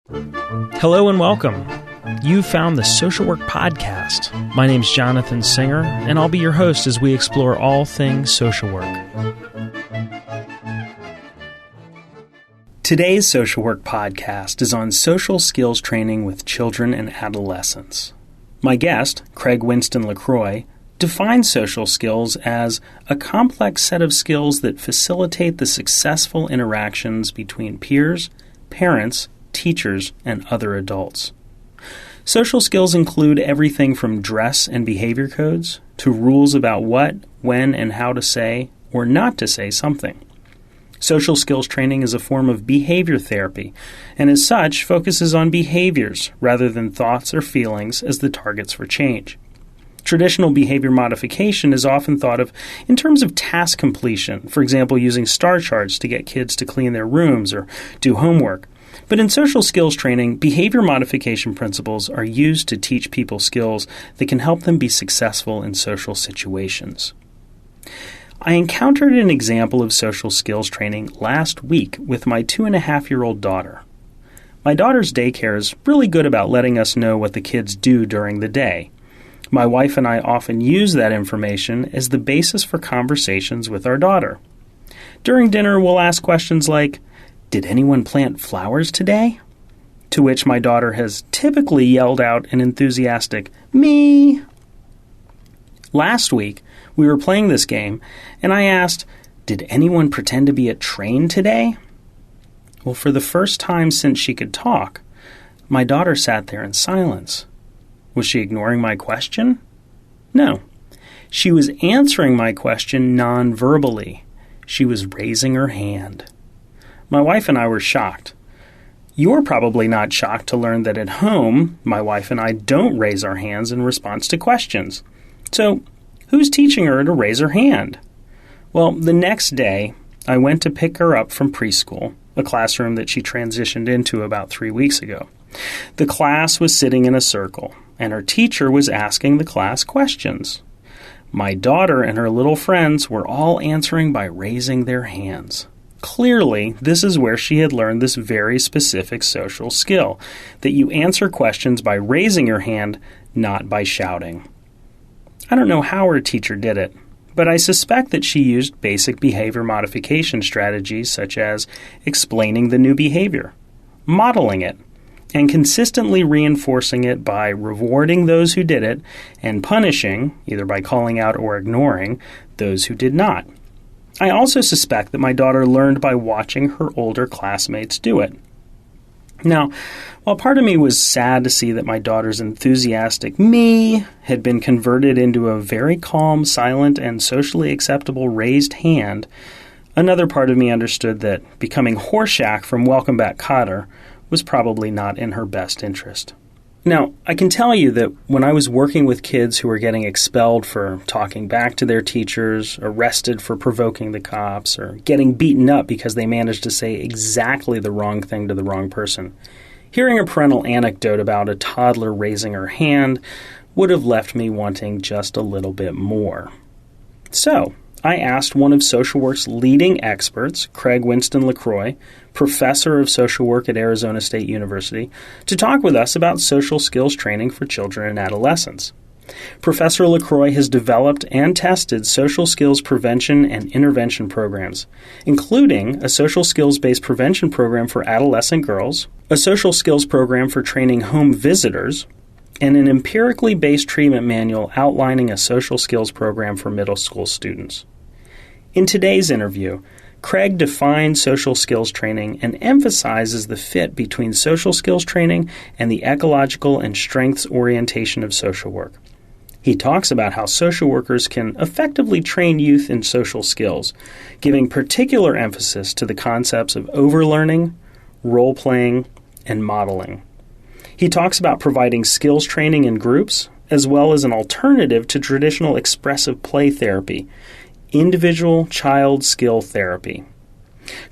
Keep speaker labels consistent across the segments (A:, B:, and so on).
A: Hello and welcome. You've found the Social Work Podcast. My name's Jonathan Singer, and I'll be your host as we explore all things social work. Today's Social Work Podcast is on social skills training with children and adolescents. My guest, Winston LeCroy, defines social skills as a complex set of skills that facilitate the successful interactions between peers, parents, teachers, and other adults. Social skills include everything from dress and behavior codes to rules about what, when, and how to say or not to say something. Social skills training is a form of behavior therapy, and as such focuses on behaviors rather than thoughts or feelings as the targets for change. Traditional behavior modification is often thought of in terms of task completion, for example, using star charts to get kids to clean their rooms or do homework. But in social skills training, behavior modification principles are used to teach people skills that can help them be successful in social situations. I encountered an example of social skills training last week with my 2.5-year-old daughter. My daughter's daycare is really good about letting us know what the kids do during the day. My wife and I often use that information as the basis for conversations with our daughter. During dinner, we'll ask questions like, "Did anyone plant flowers today?" To which my daughter has typically yelled out an enthusiastic, "Me!" Last week, we were playing this game, and I asked, "Did anyone pretend to be a train today?" Well, for the first time since she could talk, my daughter sat there in silence. Was she ignoring my question? No. She was answering my question non-verbally. She was raising her hand. My wife and I were shocked. You're probably not shocked to learn that at home, my wife and I don't raise our hands in response to questions. So, who's teaching her to raise her hand? Well, the next day, I went to pick her up from preschool, a classroom that she transitioned into about 3 weeks ago. The class was sitting in a circle, and her teacher was asking the class questions. My daughter and her little friends were all answering by raising their hands. Clearly, this is where she had learned this very specific social skill, that you answer questions by raising your hand, not by shouting. I don't know how her teacher did it, but I suspect that she used basic behavior modification strategies such as explaining the new behavior, modeling it, and consistently reinforcing it by rewarding those who did it and punishing, either by calling out or ignoring, those who did not. I also suspect that my daughter learned by watching her older classmates do it. Now, while part of me was sad to see that my daughter's enthusiastic "me" had been converted into a very calm, silent, and socially acceptable raised hand, another part of me understood that becoming Horshack from Welcome Back, Kotter was probably not in her best interest. Now, I can tell you that when I was working with kids who were getting expelled for talking back to their teachers, arrested for provoking the cops, or getting beaten up because they managed to say exactly the wrong thing to the wrong person, hearing a parental anecdote about a toddler raising her hand would have left me wanting just a little bit more. So, I asked one of social work's leading experts, Winston LeCroy, professor of social work at Arizona State University, to talk with us about social skills training for children and adolescents. Professor LeCroy has developed and tested social skills prevention and intervention programs, including a social skills-based prevention program for adolescent girls, a social skills program for training home visitors, and an empirically based treatment manual outlining a social skills program for middle school students. In today's interview, Craig defines social skills training and emphasizes the fit between social skills training and the ecological and strengths orientation of social work. He talks about how social workers can effectively train youth in social skills, giving particular emphasis to the concepts of overlearning, role-playing, and modeling. He talks about providing skills training in groups, as well as an alternative to traditional expressive play therapy, individual child skill therapy.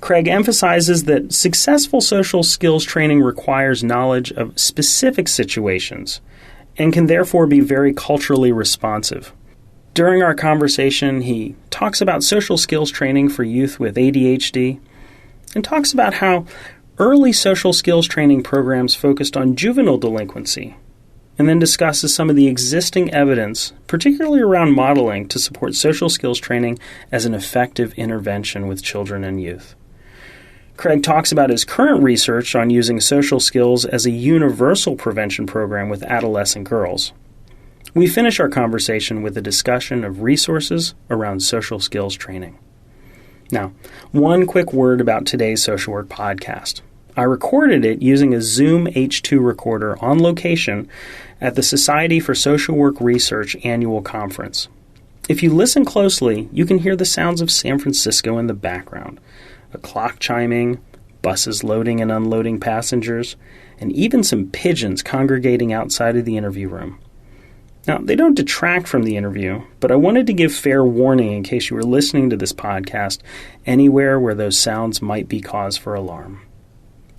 A: Craig emphasizes that successful social skills training requires knowledge of specific situations and can therefore be very culturally responsive. During our conversation, he talks about social skills training for youth with ADHD and talks about how early social skills training programs focused on juvenile delinquency, and then discusses some of the existing evidence, particularly around modeling, to support social skills training as an effective intervention with children and youth. Craig talks about his current research on using social skills as a universal prevention program with adolescent girls. We finish our conversation with a discussion of resources around social skills training. Now, one quick word about today's Social Work podcast. I recorded it using a Zoom H2 recorder on location at the Society for Social Work Research annual conference. If you listen closely, you can hear the sounds of San Francisco in the background. A clock chiming, buses loading and unloading passengers, and even some pigeons congregating outside of the interview room. Now, they don't detract from the interview, but I wanted to give fair warning in case you were listening to this podcast anywhere where those sounds might be cause for alarm.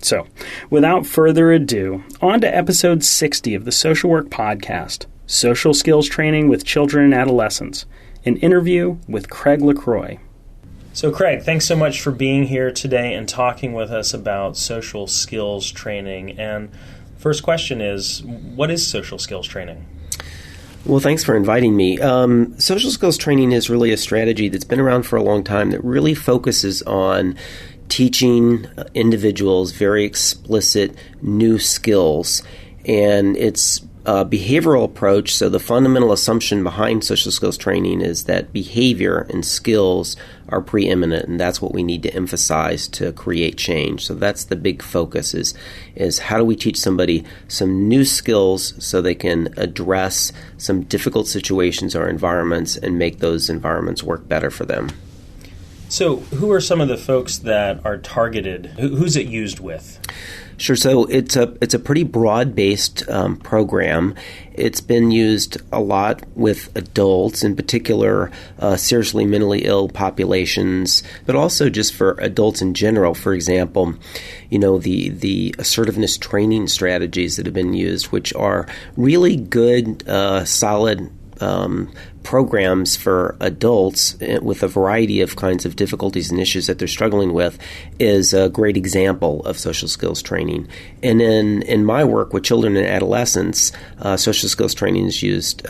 A: So, without further ado, on to episode 60 of the Social Work Podcast, Social Skills Training with Children and Adolescents, an interview with Craig LeCroy. So Craig, thanks so much for being here today and talking with us about social skills training. And first question is, what is social skills training?
B: Well, thanks for inviting me. Social skills training is really a strategy that's been around for a long time that really focuses on teaching individuals very explicit new skills. And it's a behavioral approach. So the fundamental assumption behind social skills training is that behavior and skills are preeminent, and that's what we need to emphasize to create change. So that's the big focus is how do we teach somebody some new skills so they can address some difficult situations or environments and make those environments work better for them.
A: So who are some of the folks that are targeted? Who's it used with?
B: Sure. So it's a pretty broad-based program. It's been used a lot with adults, in particular seriously mentally ill populations, but also just for adults in general. For example, the assertiveness training strategies that have been used, which are really good, solid programs for adults with a variety of kinds of difficulties and issues that they're struggling with, is a great example of social skills training. And in my work with children and adolescents, social skills training is used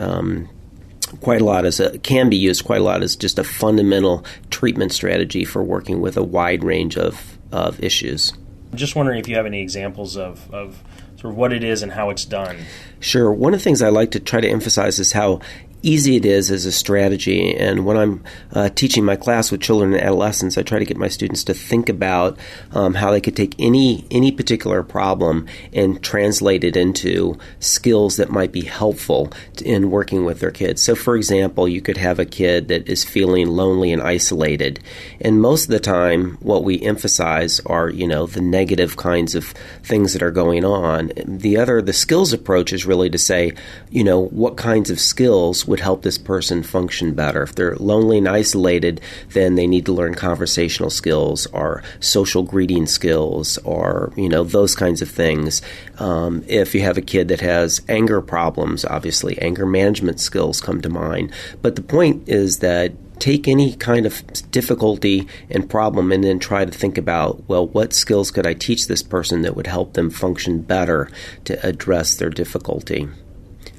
B: quite a lot can be used quite a lot as just a fundamental treatment strategy for working with a wide range of issues.
A: I'm just wondering if you have any examples of sort of what it is and how it's done.
B: Sure. One of the things I like to try to emphasize is how easy it is as a strategy. And when I'm teaching my class with children and adolescents, I try to get my students to think about how they could take any particular problem and translate it into skills that might be helpful in working with their kids. So, for example, you could have a kid that is feeling lonely and isolated. And most of the time, what we emphasize are, the negative kinds of things that are going on. The skills approach is really to say, what kinds of skills would help this person function better. If they're lonely and isolated, then they need to learn conversational skills or social greeting skills or, those kinds of things. If you have a kid that has anger problems, obviously anger management skills come to mind. But the point is that take any kind of difficulty and problem and then try to think about, well, what skills could I teach this person that would help them function better to address their difficulty?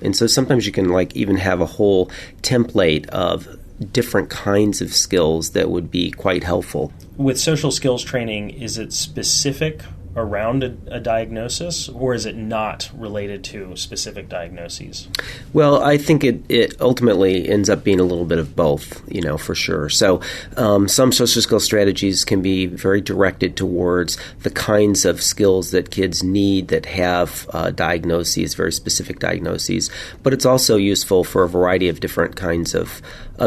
B: And so sometimes you can even have a whole template of different kinds of skills that would be quite helpful.
A: With social skills training, is it specific around a diagnosis, or is it not related to specific diagnoses?
B: Well, I think it ultimately ends up being a little bit of both, for sure. So some social skill strategies can be very directed towards the kinds of skills that kids need that have diagnoses, very specific diagnoses. But it's also useful for a variety of different kinds of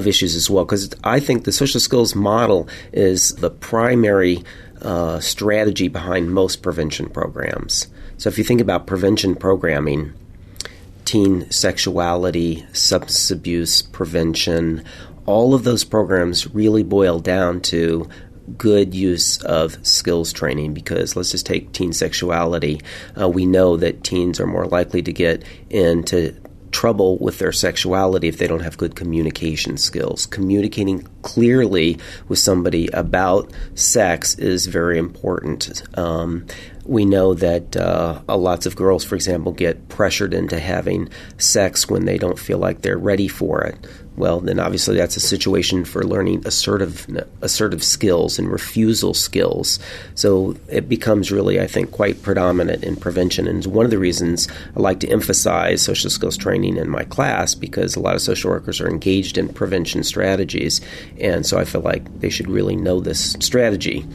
B: issues as well, because I think the social skills model is the primary strategy behind most prevention programs. So if you think about prevention programming, teen sexuality, substance abuse prevention, all of those programs really boil down to good use of skills training, because let's just take teen sexuality. We know that teens are more likely to get into trouble with their sexuality if they don't have good communication skills. Communicating clearly with somebody about sex is very important. we know that lots of girls, for example, get pressured into having sex when they don't feel like they're ready for it. Well, then obviously that's a situation for learning assertive skills and refusal skills. So it becomes really, I think, quite predominant in prevention. And one of the reasons I like to emphasize social skills training in my class, because a lot of social workers are engaged in prevention strategies. And so I feel like they should really know this strategy.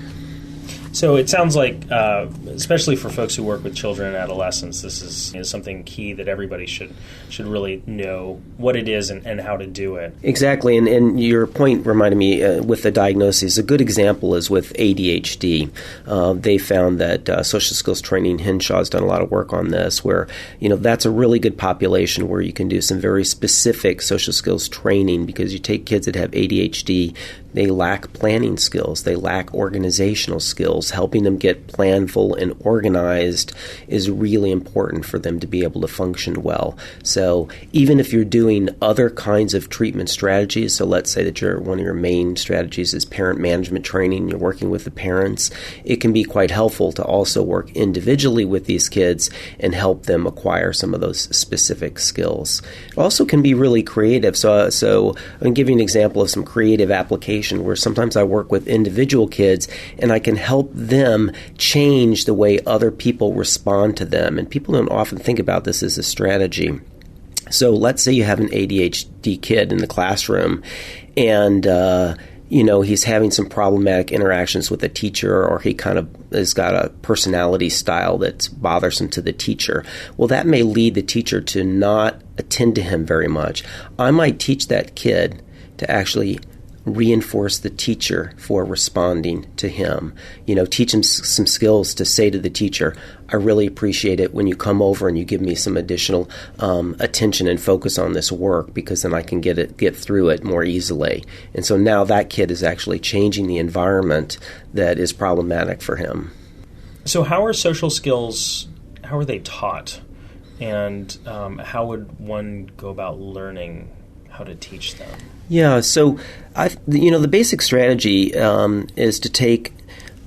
A: So it sounds like, especially for folks who work with children and adolescents, this is something key that everybody should really know what it is and how to do it.
B: Exactly, and your point reminded me with the diagnosis. A good example is with ADHD. They found that social skills training, Henshaw's done a lot of work on this, where that's a really good population where you can do some very specific social skills training, because you take kids that have ADHD. They lack planning skills. They lack organizational skills. Helping them get planful and organized is really important for them to be able to function well. So even if you're doing other kinds of treatment strategies, so let's say that one of your main strategies is parent management training, you're working with the parents, it can be quite helpful to also work individually with these kids and help them acquire some of those specific skills. It also can be really creative. So I'm going to give you an example of some creative applications where sometimes I work with individual kids and I can help them change the way other people respond to them. And people don't often think about this as a strategy. So let's say you have an ADHD kid in the classroom and he's having some problematic interactions with a teacher, or he kind of has got a personality style that's bothersome to the teacher. Well, that may lead the teacher to not attend to him very much. I might teach that kid to actually reinforce the teacher for responding to him. Teach him some skills to say to the teacher, I really appreciate it when you come over and you give me some additional attention and focus on this work, because then I can get through it more easily. And so now that kid is actually changing the environment that is problematic for him.
A: So how are social skills, how are they taught? And how would one go about learning how to teach them?
B: Yeah, so the basic strategy is to take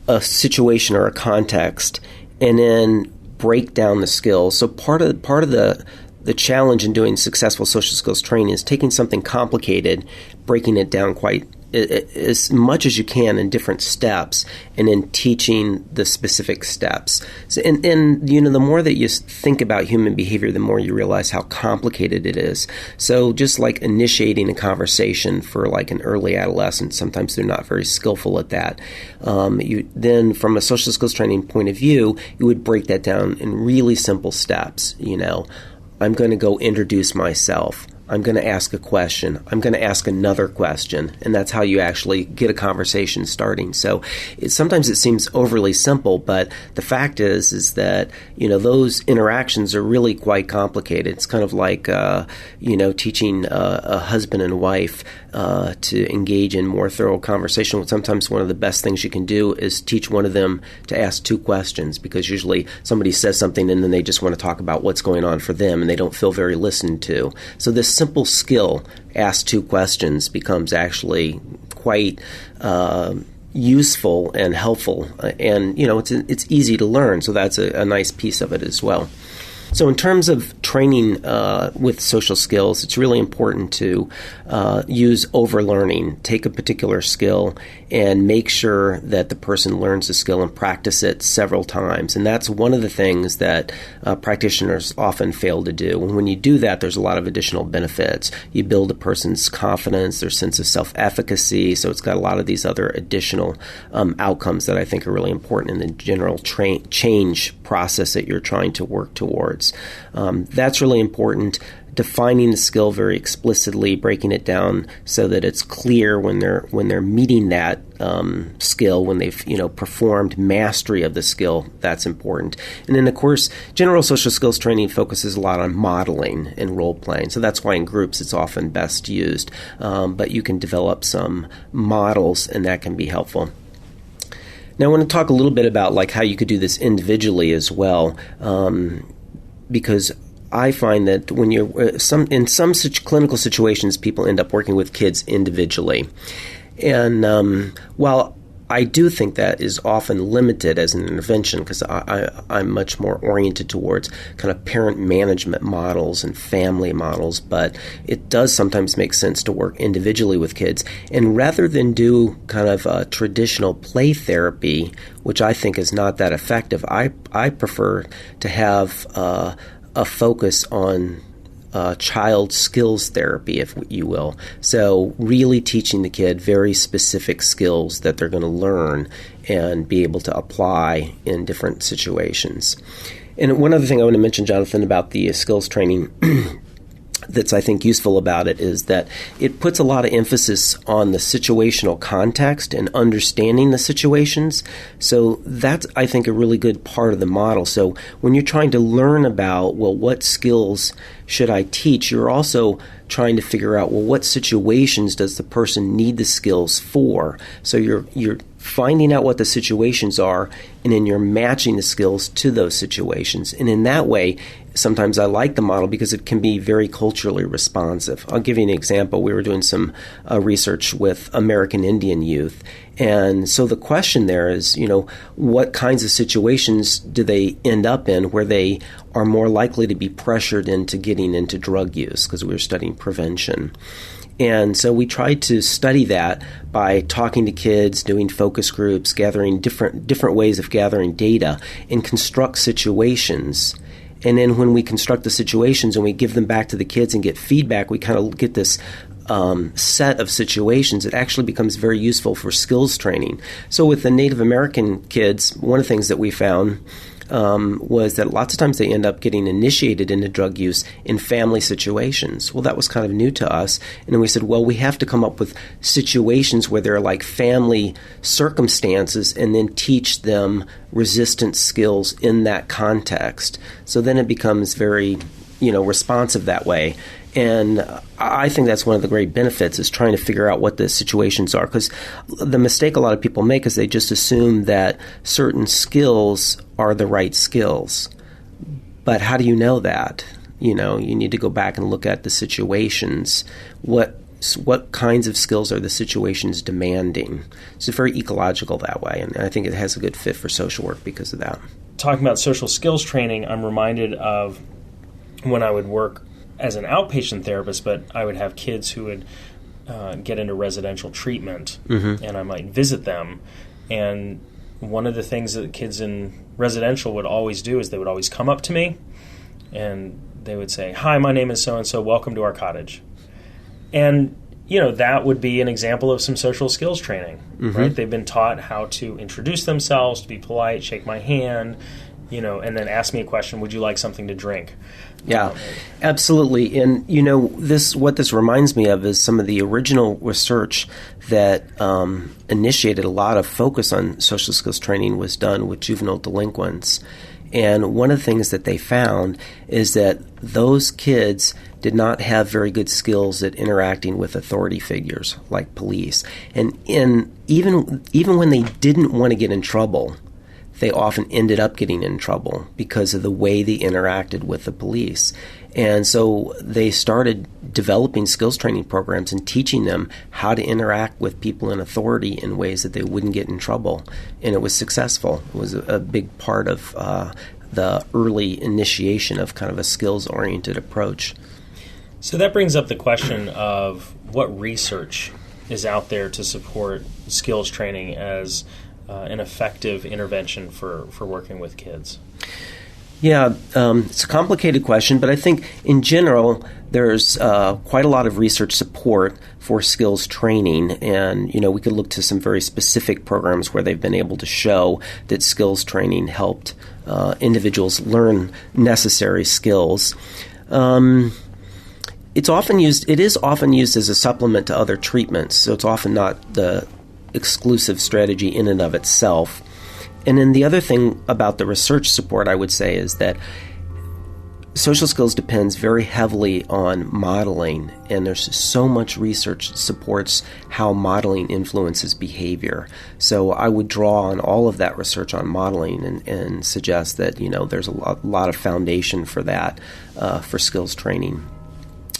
B: a situation or a context and then break down the skills. So part of the challenge in doing successful social skills training is taking something complicated, breaking it down quite as much as you can in different steps, and then teaching the specific steps. So, and the more that you think about human behavior, the more you realize how complicated it is. So just like initiating a conversation for like an early adolescent, sometimes they're not very skillful at that. Then from a social skills training point of view, you would break that down in really simple steps. I'm going to go introduce myself. I'm going to ask a question. I'm going to ask another question. And that's how you actually get a conversation starting. So sometimes it seems overly simple, but the fact is that, those interactions are really quite complicated. It's kind of like, teaching a husband and wife to engage in more thorough conversation. Sometimes one of the best things you can do is teach one of them to ask two questions, because usually somebody says something and then they just want to talk about what's going on for them and they don't feel very listened to. So this simple skill, ask two questions, becomes actually quite useful and helpful, and it's easy to learn. So that's a nice piece of it as well. So in terms of training with social skills, it's really important to use overlearning. Take a particular skill and make sure that the person learns the skill and practice it several times. And that's one of the things that practitioners often fail to do. And when you do that, there's a lot of additional benefits. You build a person's confidence, their sense of self-efficacy. So it's got a lot of these other additional outcomes that I think are really important in the general change process that you're trying to work towards. That's really important. Defining the skill very explicitly, breaking it down so that it's clear when they're meeting that skill, when they've performed mastery of the skill. That's important. And then of course, general social skills training focuses a lot on modeling and role playing. So that's why in groups it's often best used. But you can develop some models, and that can be helpful. Now I want to talk a little bit about like how you could do this individually as well, because I find that when you're in some such clinical situations, people end up working with kids individually. And while I do think that is often limited as an intervention because I'm much more oriented towards kind of parent management models and family models, but it does sometimes make sense to work individually with kids. And rather than do kind of traditional play therapy, which I think is not that effective, I prefer to have a focus on child skills therapy, if you will. So really teaching the kid very specific skills that they're going to learn and be able to apply in different situations. And one other thing I want to mention, Jonathan, about the skills training that's, I think, useful about it is that it puts a lot of emphasis on the situational context and understanding the situations. So that's, I think, a really good part of the model. So when you're trying to learn about, well, what skills should I teach, you're also trying to figure out, well, what situations does the person need the skills for? So you're finding out what the situations are, and then you're matching the skills to those situations. And in that way, sometimes I like the model because it can be very culturally responsive. I'll give you an example. We were doing some research with American Indian youth. And so the question there is, what kinds of situations do they end up in where they are more likely to be pressured into getting into drug use, because we were studying prevention. And so we tried to study that by talking to kids, doing focus groups, gathering different ways of gathering data, and construct situations. And then when we construct the situations and we give them back to the kids and get feedback, we kind of get this set of situations. It actually becomes very useful for skills training. So with the Native American kids, one of the things that we found was that lots of times they end up getting initiated into drug use in family situations. Well, that was kind of new to us. And then we said, well, we have to come up with situations where there are like family circumstances and then teach them resistance skills in that context. So then it becomes very, responsive that way. And I think that's one of the great benefits is trying to figure out what the situations are. Because the mistake a lot of people make is they just assume that certain skills are the right skills. But how do you know that? You need to go back and look at the situations. What kinds of skills are the situations demanding? So it's very ecological that way. And I think it has a good fit for social work because of that.
A: Talking about social skills training, I'm reminded of when I would work as an outpatient therapist, but I would have kids who would get into residential treatment, and I might visit them. And one of the things that kids in residential would always do is they would always come up to me, and they would say, "Hi, my name is so-and-so, welcome to our cottage." And, that would be an example of some social skills training, right? They've been taught how to introduce themselves, to be polite, shake my hand, and then ask me a question, would you like something to drink?
B: Yeah, absolutely. And, what this reminds me of is some of the original research that initiated a lot of focus on social skills training was done with juvenile delinquents. And one of the things that they found is that those kids did not have very good skills at interacting with authority figures like police. And even when they didn't want to get in trouble, they often ended up getting in trouble because of the way they interacted with the police. And so they started developing skills training programs and teaching them how to interact with people in authority in ways that they wouldn't get in trouble. And it was successful. It was a big part of the early initiation of kind of a skills-oriented approach.
A: So that brings up the question of what research is out there to support skills training as an effective intervention for working with kids?
B: Yeah, it's a complicated question, but I think in general there's quite a lot of research support for skills training, and we could look to some very specific programs where they've been able to show that skills training helped individuals learn necessary skills. It is often used as a supplement to other treatments, so it's often not the exclusive strategy in and of itself. And then the other thing about the research support, I would say, is that social skills depends very heavily on modeling, and there's so much research that supports how modeling influences behavior. So I would draw on all of that research on modeling and suggest that there's a lot of foundation for that for skills training.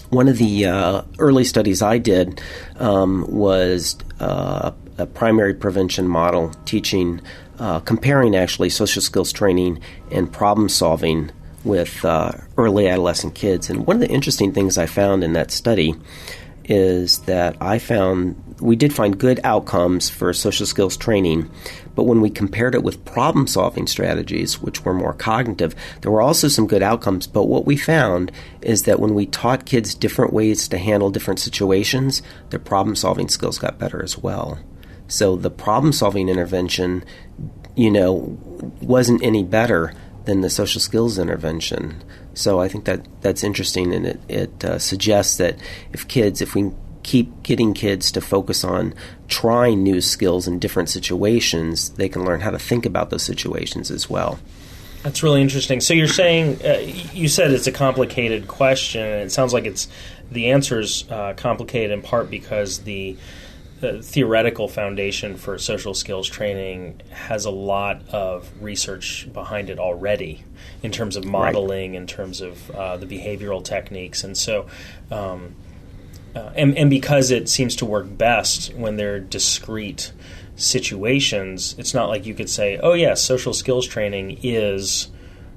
B: One of the early studies I did was the primary prevention model, teaching, comparing actually social skills training and problem solving with early adolescent kids. And one of the interesting things I found in that study is that we did find good outcomes for social skills training, but when we compared it with problem-solving strategies, which were more cognitive, there were also some good outcomes. But what we found is that when we taught kids different ways to handle different situations, their problem-solving skills got better as well. So the problem-solving intervention, wasn't any better than the social skills intervention. So I think that's interesting, and it suggests that if we keep getting kids to focus on trying new skills in different situations, they can learn how to think about those situations as well.
A: That's really interesting. So you're saying, you said it's a complicated question, and it sounds like the answer is complicated in part because the theoretical foundation for social skills training has a lot of research behind it already in terms of modeling, right, in terms of the behavioral techniques. And so and because it seems to work best when they're discrete situations, it's not like you could say, oh yes, social skills training is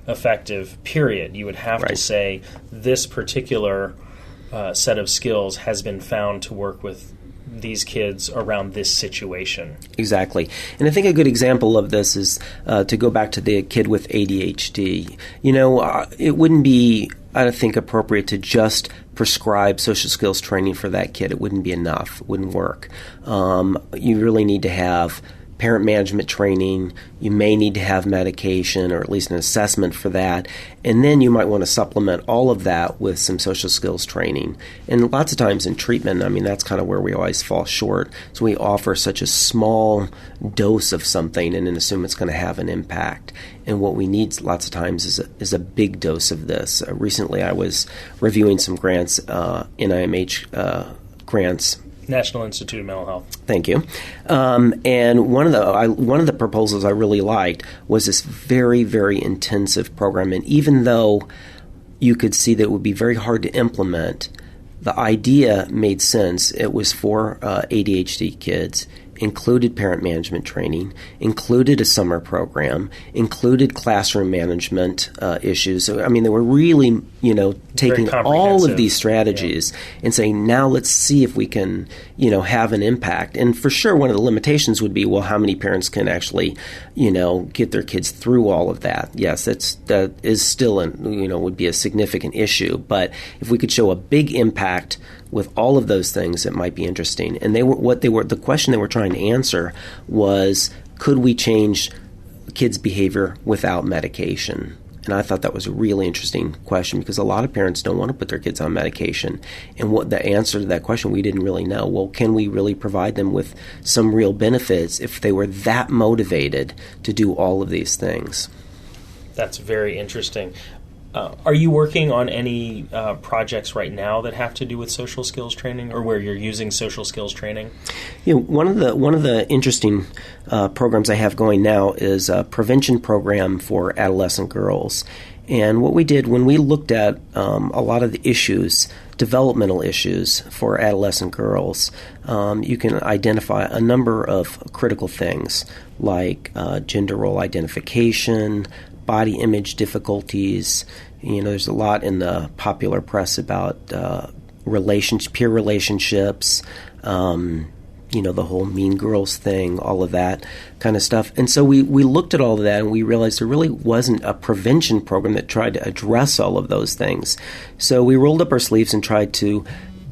A: effective, period. You would have to say this particular set of skills has been found to work with these kids around this situation.
B: Exactly. And I think a good example of this is to go back to the kid with ADHD. It wouldn't be, I think, appropriate to just prescribe social skills training for that kid. It wouldn't be enough. It wouldn't work. You really need to have parent management training. You may need to have medication or at least an assessment for that. And then you might want to supplement all of that with some social skills training. And lots of times in treatment, that's kind of where we always fall short. So we offer such a small dose of something and then assume it's going to have an impact. And what we need lots of times is a big dose of this. Recently I was reviewing some grants, NIMH grants,
A: National Institute of Mental Health.
B: Thank you. And one of the proposals I really liked was this very, very intensive program. And even though you could see that it would be very hard to implement, the idea made sense. It was for ADHD kids, included parent management training, included a summer program, included classroom management issues. So, they were really, taking all of these strategies and saying, now let's see if we can, have an impact. And for sure, one of the limitations would be, well, how many parents can actually, get their kids through all of that? Yes, that is still, would be a significant issue. But if we could show a big impact with all of those things, it might be interesting. And the question they were trying to answer was, could we change kids' behavior without medication? And I thought that was a really interesting question because a lot of parents don't want to put their kids on medication. And what the answer to that question, we didn't really know. Well, can we really provide them with some real benefits if they were that motivated to do all of these things?
A: That's very interesting. Are you working on any projects right now that have to do with social skills training, or where you're using social skills training?
B: One of the interesting programs I have going now is a prevention program for adolescent girls. And what we did when we looked at a lot of the issues, developmental issues for adolescent girls, you can identify a number of critical things like gender role identification, body image difficulties. There's a lot in the popular press about peer relationships, the whole Mean Girls thing, all of that kind of stuff. And so we looked at all of that and we realized there really wasn't a prevention program that tried to address all of those things. So we rolled up our sleeves and tried to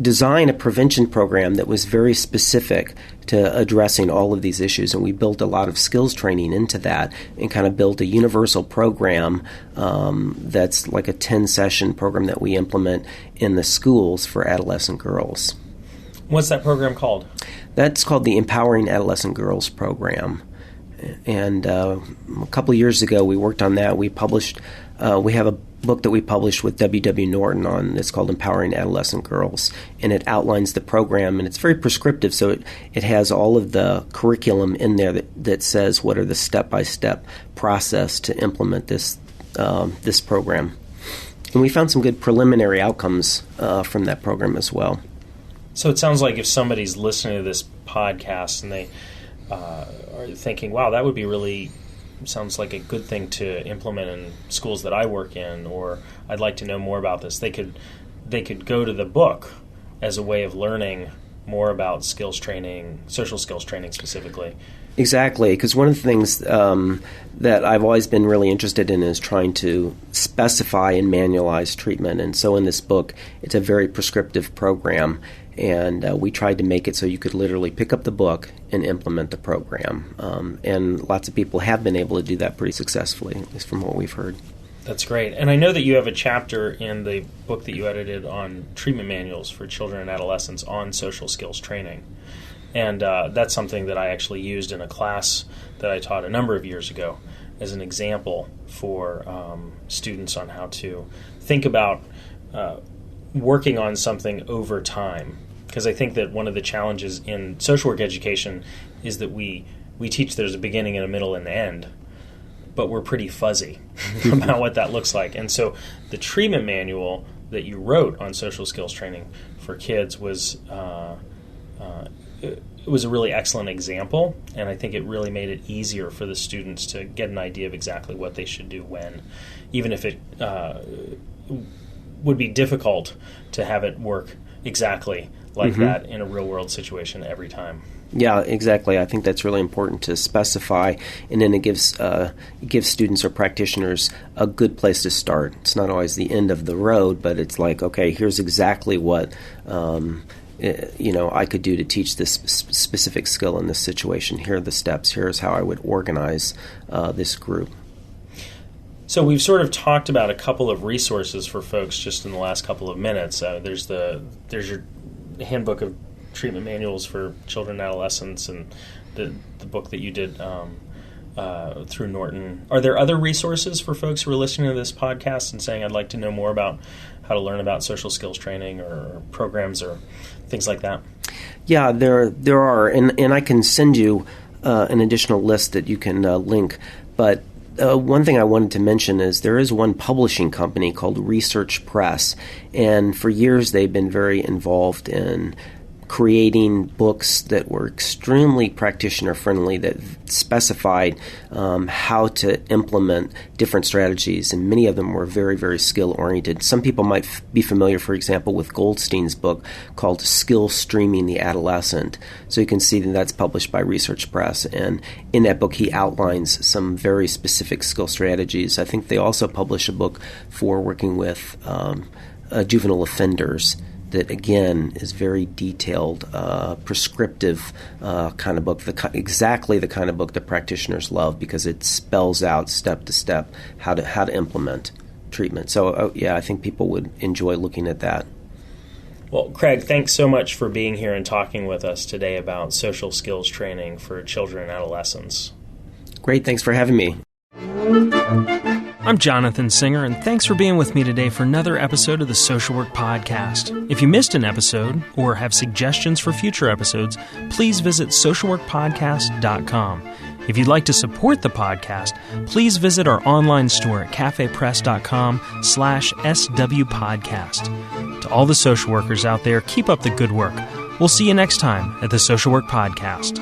B: design a prevention program that was very specific to addressing all of these issues, and we built a lot of skills training into that and kind of built a universal program that's like a 10-session program that we implement in the schools for adolescent girls.
A: What's that program called?
B: That's called the Empowering Adolescent Girls Program. And a couple of years ago, we worked on that. We have a book that we published with W.W. Norton on. It's called Empowering Adolescent Girls, and it outlines the program, and it's very prescriptive. So it has all of the curriculum in there that says what are the step-by-step process to implement this program. And we found some good preliminary outcomes from that program as well.
A: So it sounds like if somebody's listening to this podcast and they are thinking, wow, that would be really, sounds like a good thing to implement in schools that I work in, or I'd like to know more about this, they could go to the book as a way of learning more about skills training, social skills training specifically.
B: Exactly, because one of the things that I've always been really interested in is trying to specify and manualize treatment. And so in this book, it's a very prescriptive program, and we tried to make it so you could literally pick up the book and implement the program. And lots of people have been able to do that pretty successfully, at least from what we've heard.
A: That's great. And I know that you have a chapter in the book that you edited on treatment manuals for children and adolescents on social skills training. And that's something that I actually used in a class that I taught a number of years ago as an example for students on how to think about working on something over time. Because I think that one of the challenges in social work education is that we teach there's a beginning and a middle and an end, but we're pretty fuzzy about what that looks like. And so the treatment manual that you wrote on social skills training for kids was it was a really excellent example, and I think it really made it easier for the students to get an idea of exactly what they should do when, even if it would be difficult to have it work exactly like that in a real-world situation every time.
B: Yeah, exactly. I think that's really important to specify, and then it gives students or practitioners a good place to start. It's not always the end of the road, but it's like, okay, here's exactly what I could do to teach this specific skill in this situation. Here are the steps. Here's how I would organize this group.
A: So we've sort of talked about a couple of resources for folks just in the last couple of minutes. There's your handbook of treatment manuals for children and adolescents, and the book that you did through Norton. Are there other resources for folks who are listening to this podcast and saying, I'd like to know more about how to learn about social skills training or programs or things like that? Yeah,
B: there are, and I can send you an additional list that you can link. But one thing I wanted to mention is there is one publishing company called Research Press, and for years they've been very involved in creating books that were extremely practitioner-friendly, that specified how to implement different strategies, and many of them were very, very skill-oriented. Some people might be familiar, for example, with Goldstein's book called Skill Streaming the Adolescent. So you can see that that's published by Research Press, and in that book he outlines some very specific skill strategies. I think they also publish a book for working with juvenile offenders that, again, is very detailed, prescriptive kind of book, exactly the kind of book that practitioners love, because it spells out step to step how to implement treatment. So, I think people would enjoy looking at that.
A: Well, Craig, thanks so much for being here and talking with us today about social skills training for children and adolescents.
B: Great, thanks for having me.
A: I'm Jonathan Singer, and thanks for being with me today for another episode of the Social Work Podcast. If you missed an episode or have suggestions for future episodes, please visit socialworkpodcast.com. If you'd like to support the podcast, please visit our online store at cafepress.com/swpodcast. To all the social workers out there, keep up the good work. We'll see you next time at the Social Work Podcast.